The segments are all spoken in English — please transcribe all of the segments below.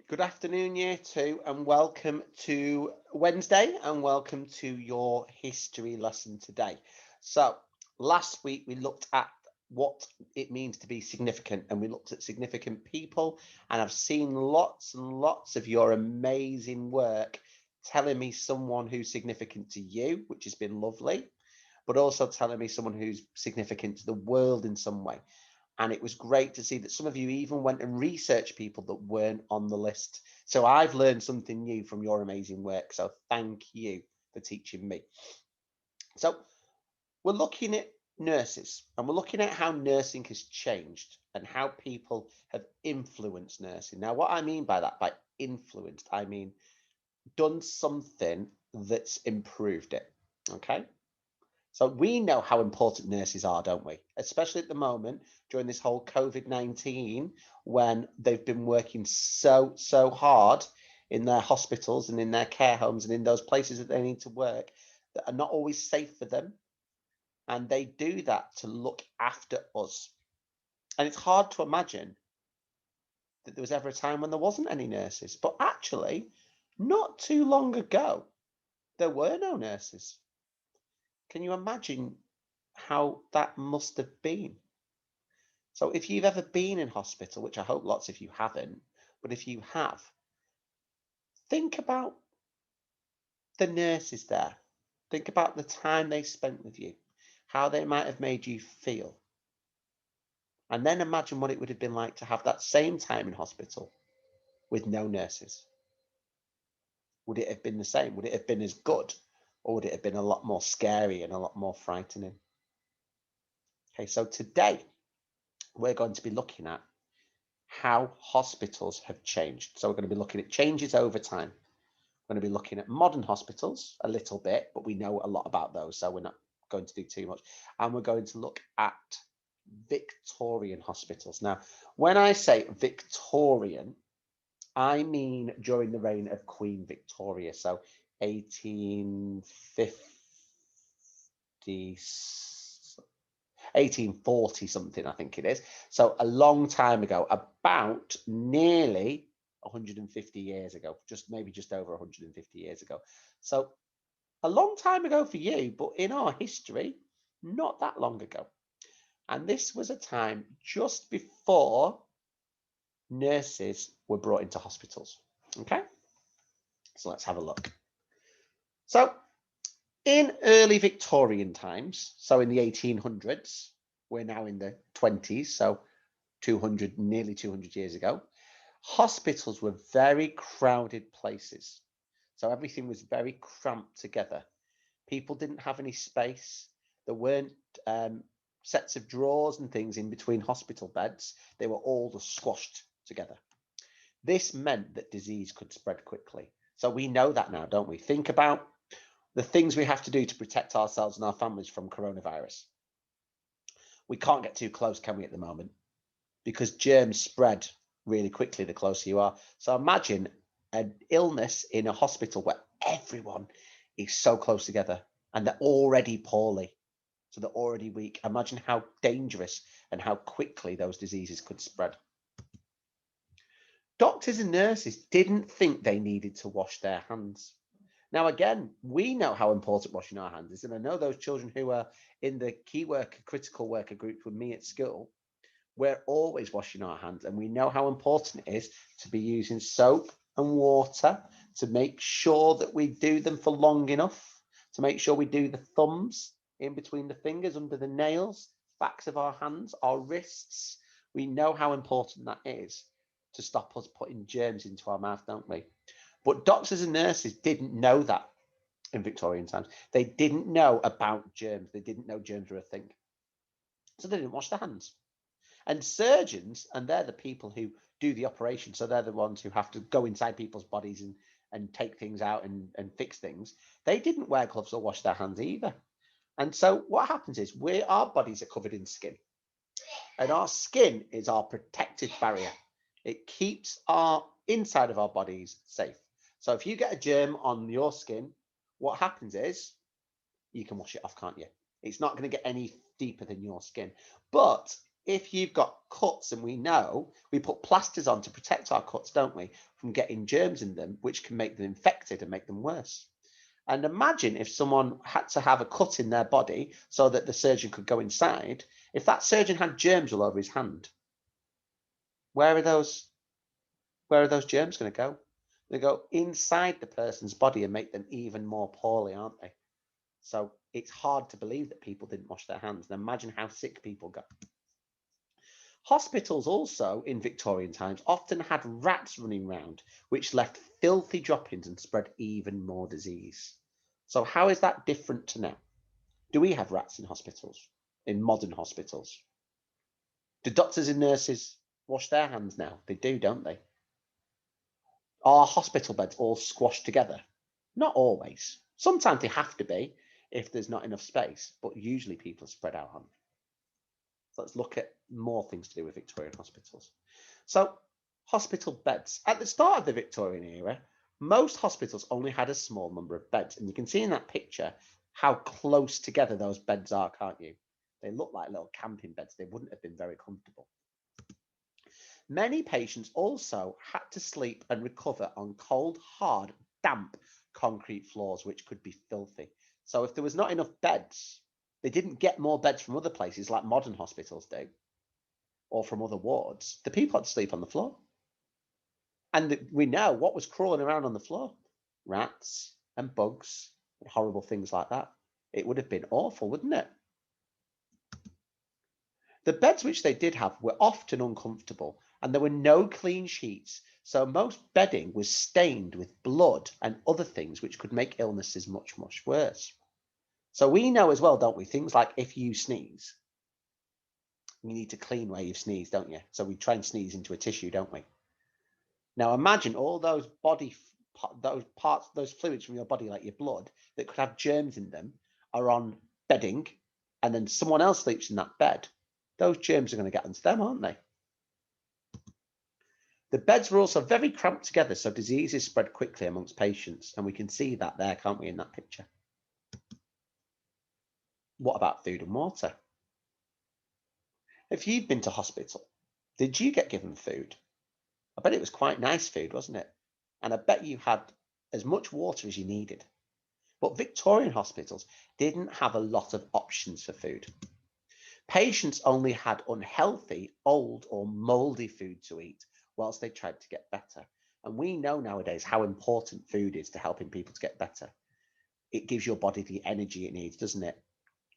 Good afternoon, year two, and welcome to Wednesday and welcome to your history lesson today. So, last week we looked at what it means to be significant and we looked at significant people, and I've seen lots and lots of your amazing work telling me someone who's significant to you, which has been lovely, but also telling me someone who's significant to the world in some way. And it was great to see that some of you even went and researched people that weren't on the list. So I've learned something new from your amazing work. So thank you for teaching me. So we're looking at nurses and we're looking at how nursing has changed and how people have influenced nursing. Now, what I mean by that, by influenced, I mean done something that's improved it. Okay. So we know how important nurses are, don't we? Especially at the moment during this whole COVID-19, when they've been working so hard in their hospitals and in their care homes and in those places that they need to work that are not always safe for them. And they do that to look after us. And it's hard to imagine that there was ever a time when there wasn't any nurses. But actually, not too long ago, there were no nurses. Can you imagine how that must have been? So if you've ever been in hospital, which I hope lots of you haven't, but if you have, think about the nurses there. Think about the time they spent with you, how they might have made you feel. And then imagine what it would have been like to have that same time in hospital with no nurses. Would it have been the same? Would it have been as good? Or would it have been a lot more scary and a lot more frightening? Okay, so today we're going to be looking at how hospitals have changed. So we're going to be looking at changes over time. We're going to be looking at modern hospitals a little bit, but we know a lot about those, so we're not going to do too much. And we're going to look at Victorian hospitals. Now, when I say Victorian, I mean during the reign of Queen Victoria, so 1850, 1840 something, I think it is. So a long time ago, about nearly 150 years ago, just over 150 years ago. So a long time ago for you, but in our history, not that long ago. And this was a time just before nurses were brought into hospitals. Okay, so let's have a look. So in early Victorian times, so in the 1800s, we're now in the 20s, so 200, nearly 200 years ago, hospitals were very crowded places. So everything was very cramped together. People didn't have any space. There weren't sets of drawers and things in between hospital beds. They were all just squashed together. This meant that disease could spread quickly. So we know that now, don't we? Think about the things we have to do to protect ourselves and our families from coronavirus. We can't get too close, can we, at the moment? Because germs spread really quickly the closer you are. So imagine an illness in a hospital where everyone is so close together and they're already poorly. So they're already weak. Imagine how dangerous and how quickly those diseases could spread. Doctors and nurses didn't think they needed to wash their hands. Now, again, we know how important washing our hands is. And I know those children who are in the key worker, critical worker group with me at school, we're always washing our hands. And we know how important it is to be using soap and water to make sure that we do them for long enough, to make sure we do the thumbs in between the fingers, under the nails, backs of our hands, our wrists. We know how important that is to stop us putting germs into our mouth, don't we? But doctors and nurses didn't know that in Victorian times. They didn't know about germs. They didn't know germs were a thing. So they didn't wash their hands. And surgeons, and they're the people who do the operation, so they're the ones who have to go inside people's bodies and take things out and fix things. They didn't wear gloves or wash their hands either. And so what happens is our bodies are covered in skin. And our skin is our protective barrier. It keeps our inside of our bodies safe. So if you get a germ on your skin, what happens is you can wash it off, can't you? It's not going to get any deeper than your skin. But if you've got cuts, and we know we put plasters on to protect our cuts, don't we, from getting germs in them, which can make them infected and make them worse. And imagine if someone had to have a cut in their body so that the surgeon could go inside. If that surgeon had germs all over his hand, where are those germs going to go? They go inside the person's body and make them even more poorly, aren't they? So it's hard to believe that people didn't wash their hands. And imagine how sick people got. Hospitals also, in Victorian times, often had rats running around, which left filthy droppings and spread even more disease. So how is that different to now? Do we have rats in hospitals, in modern hospitals? Do doctors and nurses wash their hands now? They do, don't they? Are hospital beds all squashed together? Not always. Sometimes they have to be if there's not enough space, but usually people are spread out, aren't they? So let's look at more things to do with Victorian hospitals. So hospital beds. At the start of the Victorian era, most hospitals only had a small number of beds. And you can see in that picture how close together those beds are, can't you? They look like little camping beds. They wouldn't have been very comfortable. Many patients also had to sleep and recover on cold, hard, damp concrete floors, which could be filthy. So if there was not enough beds, they didn't get more beds from other places like modern hospitals do, or from other wards. The people had to sleep on the floor. And we know what was crawling around on the floor: rats and bugs and horrible things like that. It would have been awful, wouldn't it? The beds which they did have were often uncomfortable, and there were no clean sheets, so most bedding was stained with blood and other things which could make illnesses much, much worse. So we know as well, don't we, things like if you sneeze, you need to clean where you've sneezed, don't you? So we try and sneeze into a tissue, don't we? Now imagine all those those fluids from your body, like your blood, that could have germs in them, are on bedding, and then someone else sleeps in that bed. Those germs are going to get onto them, aren't they? The beds were also very cramped together, so diseases spread quickly amongst patients, and we can see that there, can't we, in that picture? What about food and water? If you've been to hospital, did you get given food? I bet it was quite nice food, wasn't it? And I bet you had as much water as you needed. But Victorian hospitals didn't have a lot of options for food. Patients only had unhealthy, old, or mouldy food to eat whilst they tried to get better. And we know nowadays how important food is to helping people to get better. It gives your body the energy it needs, doesn't it,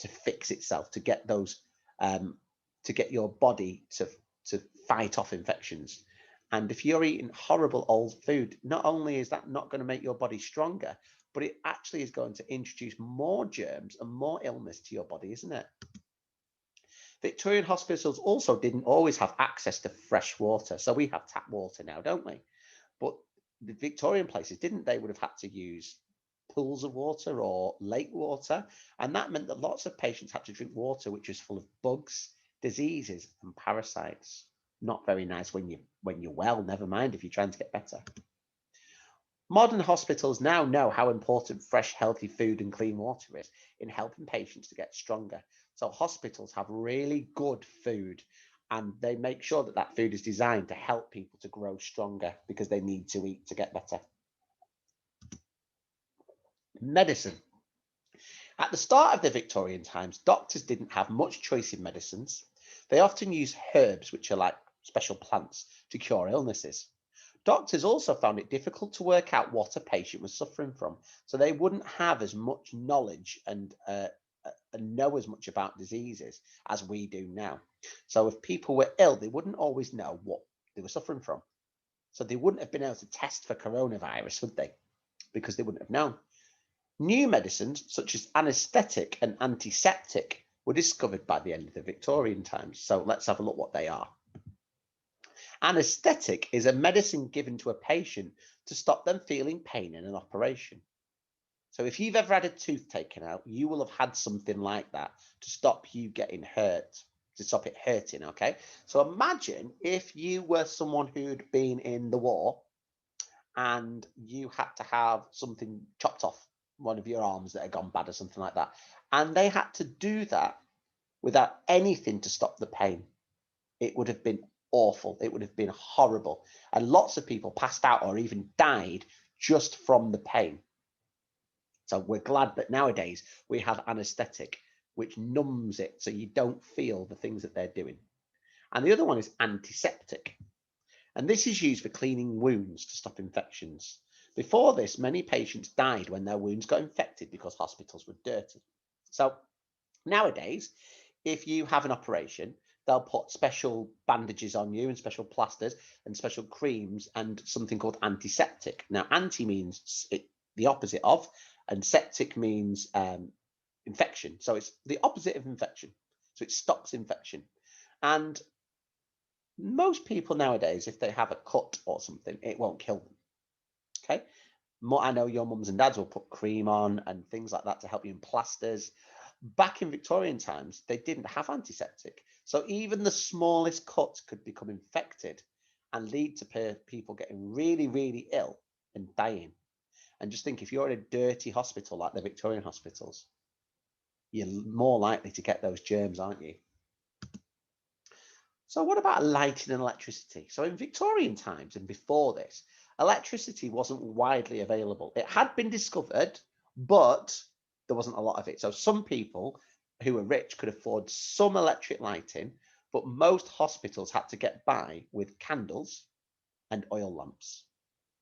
to fix itself, to get those, to get your body to fight off infections. And if you're eating horrible old food, not only is that not going to make your body stronger, but it actually is going to introduce more germs and more illness to your body, isn't it? Victorian hospitals also didn't always have access to fresh water. So we have tap water now, don't we? But the Victorian places didn't. They would have had to use pools of water or lake water. And that meant that lots of patients had to drink water which was full of bugs, diseases, and parasites. Not very nice when you're well, never mind if you're trying to get better. Modern hospitals now know how important fresh, healthy food and clean water is in helping patients to get stronger. So hospitals have really good food, and they make sure that that food is designed to help people to grow stronger because they need to eat to get better. Medicine. At the start of the Victorian times, doctors didn't have much choice in medicines. They often used herbs, which are like special plants, to cure illnesses. Doctors also found it difficult to work out what a patient was suffering from, so they wouldn't have as much knowledge and know as much about diseases as we do now. So if people were ill, they wouldn't always know what they were suffering from. So they wouldn't have been able to test for coronavirus, would they? Because they wouldn't have known. New medicines, such as anesthetic and antiseptic, were discovered by the end of the Victorian times. So let's have a look what they are. Anesthetic is a medicine given to a patient to stop them feeling pain in an operation. So if you've ever had a tooth taken out, you will have had something like that to stop you getting hurt, to stop it hurting, okay? So imagine if you were someone who'd been in the war and you had to have something chopped off one of your arms that had gone bad or something like that. And they had to do that without anything to stop the pain. it would have been awful. It would have been horrible. And lots of people passed out or even died just from the pain. So we're glad that nowadays we have anesthetic, which numbs it so you don't feel the things that they're doing. And the other one is antiseptic. And this is used for cleaning wounds to stop infections. Before this, many patients died when their wounds got infected because hospitals were dirty. So nowadays, if you have an operation, they'll put special bandages on you and special plasters and special creams and something called antiseptic. Now, anti means the opposite of, and septic means infection. So it's the opposite of infection. So it stops infection. And most people nowadays, if they have a cut or something, it won't kill them. Okay. I know your mums and dads will put cream on and things like that to help you in plasters. Back in Victorian times, they didn't have antiseptic. So even the smallest cut could become infected and lead to people getting really, really ill and dying. And just think, if you're in a dirty hospital like the Victorian hospitals, you're more likely to get those germs, aren't you? So what about lighting and electricity? So in Victorian times and before this, electricity wasn't widely available. It had been discovered, but there wasn't a lot of it. So some people who were rich could afford some electric lighting, but most hospitals had to get by with candles and oil lamps.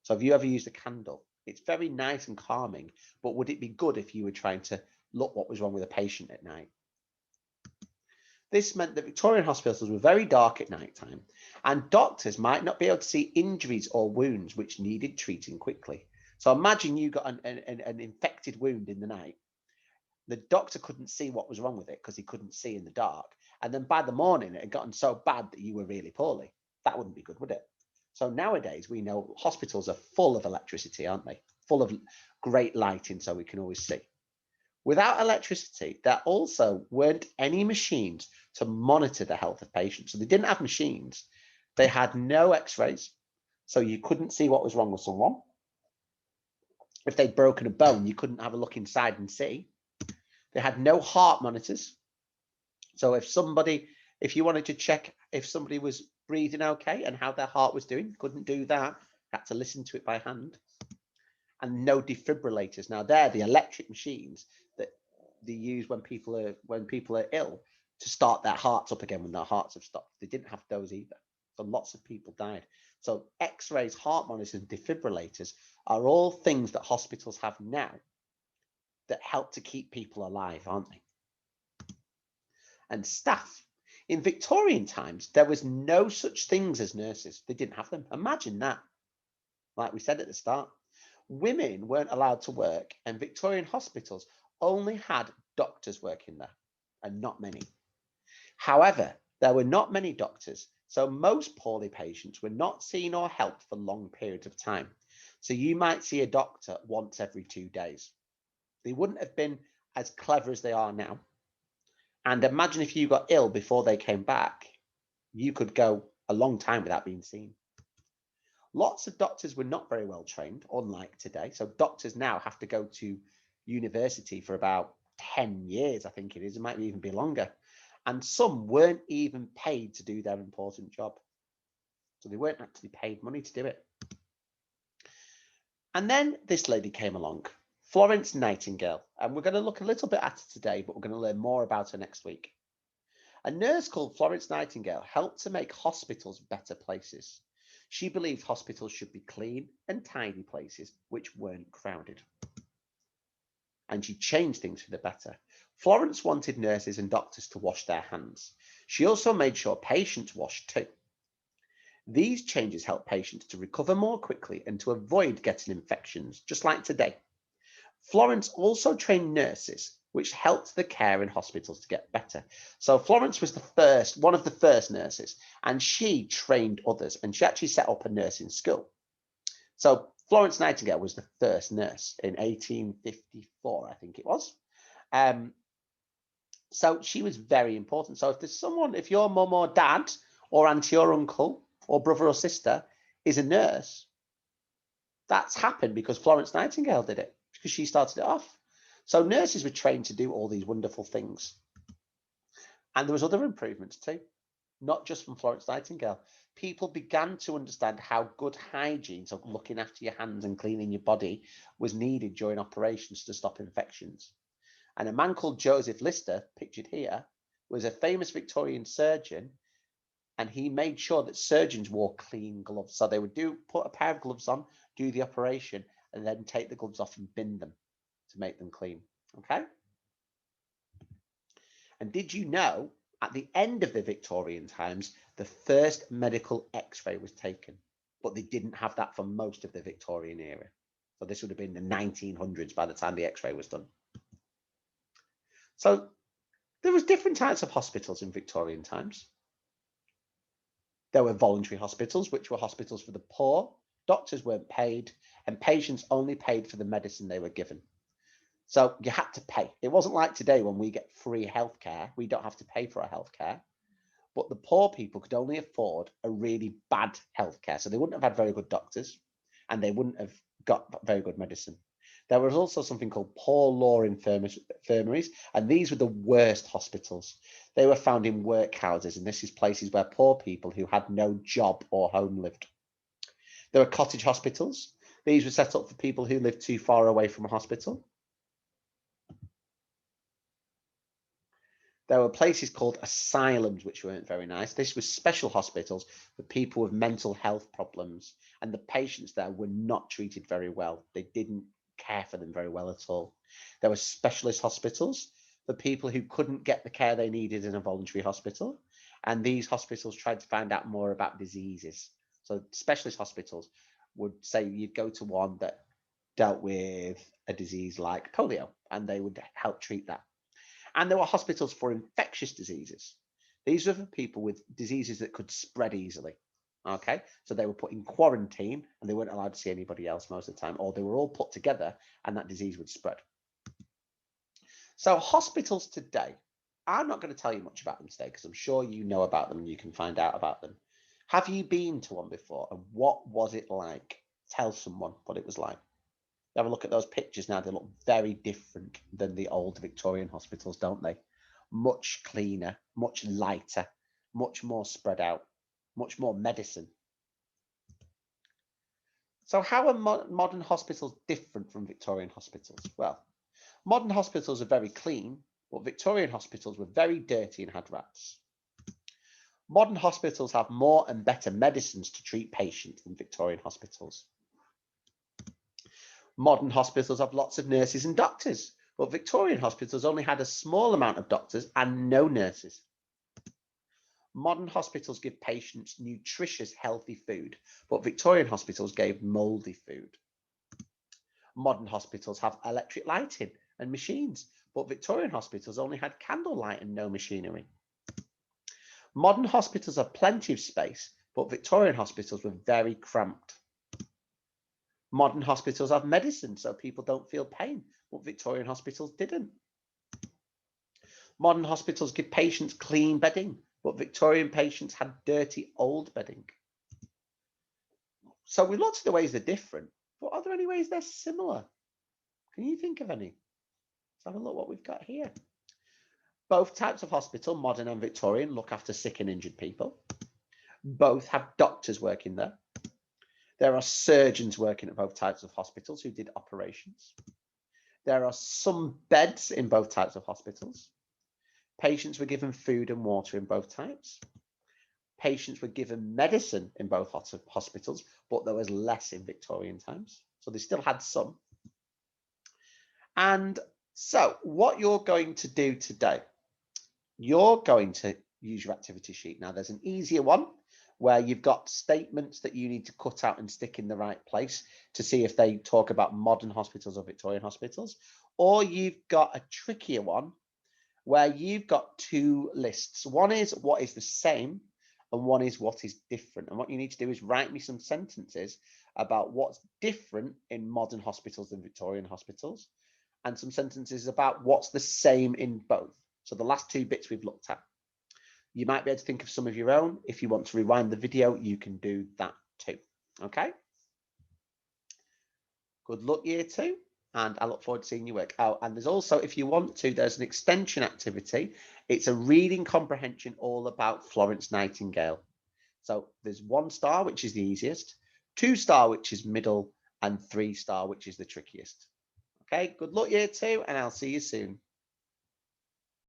So have you ever used a candle? It's very nice and calming, but would it be good if you were trying to look what was wrong with a patient at night? This meant that Victorian hospitals were very dark at night time, and doctors might not be able to see injuries or wounds which needed treating quickly. So imagine you got an infected wound in the night. The doctor couldn't see what was wrong with it because he couldn't see in the dark. And then by the morning, it had gotten so bad that you were really poorly. That wouldn't be good, would it? So nowadays, we know hospitals are full of electricity, aren't they? Full of great lighting so we can always see. Without electricity, there also weren't any machines to monitor the health of patients. So they didn't have machines. They had no x-rays, so you couldn't see what was wrong with someone. If they'd broken a bone, you couldn't have a look inside and see. They had no heart monitors. So if you wanted to check if somebody was breathing okay and how their heart was doing, couldn't do that. Had to listen to it by hand. And no defibrillators. Now they're the electric machines that they use when people are ill to start their hearts up again when their hearts have stopped. They didn't have those either. So lots of people died. So x-rays, heart monitors, and defibrillators are all things that hospitals have now that help to keep people alive, aren't they? And staff. In Victorian times, there was no such things as nurses. They didn't have them. Imagine that. Like we said at the start. Women weren't allowed to work, and Victorian hospitals only had doctors working there, and not many. However, there were not many doctors, so most poorly patients were not seen or helped for long periods of time. So you might see a doctor once every 2 days. They wouldn't have been as clever as they are now. And imagine if you got ill before they came back, you could go a long time without being seen. Lots of doctors were not very well trained, unlike today. So doctors now have to go to university for about 10 years, I think it is. It might even be longer. And some weren't even paid to do their important job. So they weren't actually paid money to do it. And then this lady came along, Florence Nightingale. And we're going to look a little bit at her today, but we're going to learn more about her next week. A nurse called Florence Nightingale helped to make hospitals better places. She believed hospitals should be clean and tidy places which weren't crowded. And she changed things for the better. Florence wanted nurses and doctors to wash their hands. She also made sure patients washed too. These changes helped patients to recover more quickly and to avoid getting infections, just like today. Florence also trained nurses, which helped the care in hospitals to get better. So Florence was one of the first nurses, and she trained others, and she actually set up a nursing school. So Florence Nightingale was the first nurse in 1854, I think it was. So she was very important. So if there's someone, if your mum or dad or auntie or uncle or brother or sister is a nurse, that's happened because Florence Nightingale did it, because she started it off. So nurses were trained to do all these wonderful things. And there was other improvements too. not just from Florence Nightingale. People began to understand how good hygiene, so looking after your hands and cleaning your body, was needed during operations to stop infections. And a man called Joseph Lister, pictured here, was a famous Victorian surgeon, and he made sure that surgeons wore clean gloves. So they would put a pair of gloves on, do the operation, and then take the gloves off and bin them to make them clean. Okay? And did you know, at the end of the Victorian times, the first medical x-ray was taken, but they didn't have that for most of the Victorian era. So this would have been the 1900s by the time the x-ray was done. So there was different types of hospitals in Victorian times. There were voluntary hospitals, which were hospitals for the poor. Doctors weren't paid, and patients only paid for the medicine they were given. So you had to pay. It wasn't like today when we get free healthcare. We don't have to pay for our healthcare. But the poor people could only afford a really bad healthcare. So they wouldn't have had very good doctors, and they wouldn't have got very good medicine. There was also something called poor law infirmaries, and these were the worst hospitals. They were found in workhouses, and this is places where poor people who had no job or home lived. There were cottage hospitals. These were set up for people who lived too far away from a hospital. There were places called asylums, which weren't very nice. This was special hospitals for people with mental health problems, and the patients there were not treated very well. They didn't care for them very well at all. There were specialist hospitals for people who couldn't get the care they needed in a voluntary hospital, and these hospitals tried to find out more about diseases. So specialist hospitals would say you'd go to one that dealt with a disease like polio, and they would help treat that. And there were hospitals for infectious diseases. These were for people with diseases that could spread easily. Okay, so they were put in quarantine and they weren't allowed to see anybody else most of the time, or they were all put together and that disease would spread. So hospitals today, I'm not going to tell you much about them today because I'm sure you know about them and you can find out about them. Have you been to one before, and what was it like? Tell someone what it was like. Have a look at those pictures now. They look very different than the old Victorian hospitals, don't they? Much cleaner, much lighter, much more spread out, much more medicine. So how are modern hospitals different from Victorian hospitals? Well, modern hospitals are very clean, but Victorian hospitals were very dirty and had rats. Modern hospitals have more and better medicines to treat patients than Victorian hospitals. Modern hospitals have lots of nurses and doctors, but Victorian hospitals only had a small amount of doctors and no nurses. Modern hospitals give patients nutritious, healthy food, but Victorian hospitals gave mouldy food. Modern hospitals have electric lighting and machines, but Victorian hospitals only had candlelight and no machinery. Modern hospitals have plenty of space, but Victorian hospitals were very cramped. Modern hospitals have medicine so people don't feel pain, but Victorian hospitals didn't. Modern hospitals give patients clean bedding, but Victorian patients had dirty old bedding. So we lots of the ways they're different, but are there any ways they're similar? Can you think of any? Let's have a look what we've got here. Both types of hospital, modern and Victorian, look after sick and injured people. Both have doctors working there. There are surgeons working at both types of hospitals who did operations. There are some beds in both types of hospitals. Patients were given food and water in both types. Patients were given medicine in both hospitals, but there was less in Victorian times. So they still had some. And so what you're going to do today, you're going to use your activity sheet. Now there's an easier one where you've got statements that you need to cut out and stick in the right place to see if they talk about modern hospitals or Victorian hospitals. Or you've got a trickier one where you've got two lists. One is what is the same and one is what is different. And what you need to do is write me some sentences about what's different in modern hospitals and Victorian hospitals, and some sentences about what's the same in both. So the last two bits we've looked at. You might be able to think of some of your own. If you want to rewind the video, you can do that too. Okay? Good luck, year two. and I look forward to seeing you work out. And there's also, if you want to, there's an extension activity. It's a reading comprehension all about Florence Nightingale. So there's 1 star, which is the easiest, 2 star, which is middle, and 3 star, which is the trickiest. Okay, good luck, year 2, and I'll see you soon.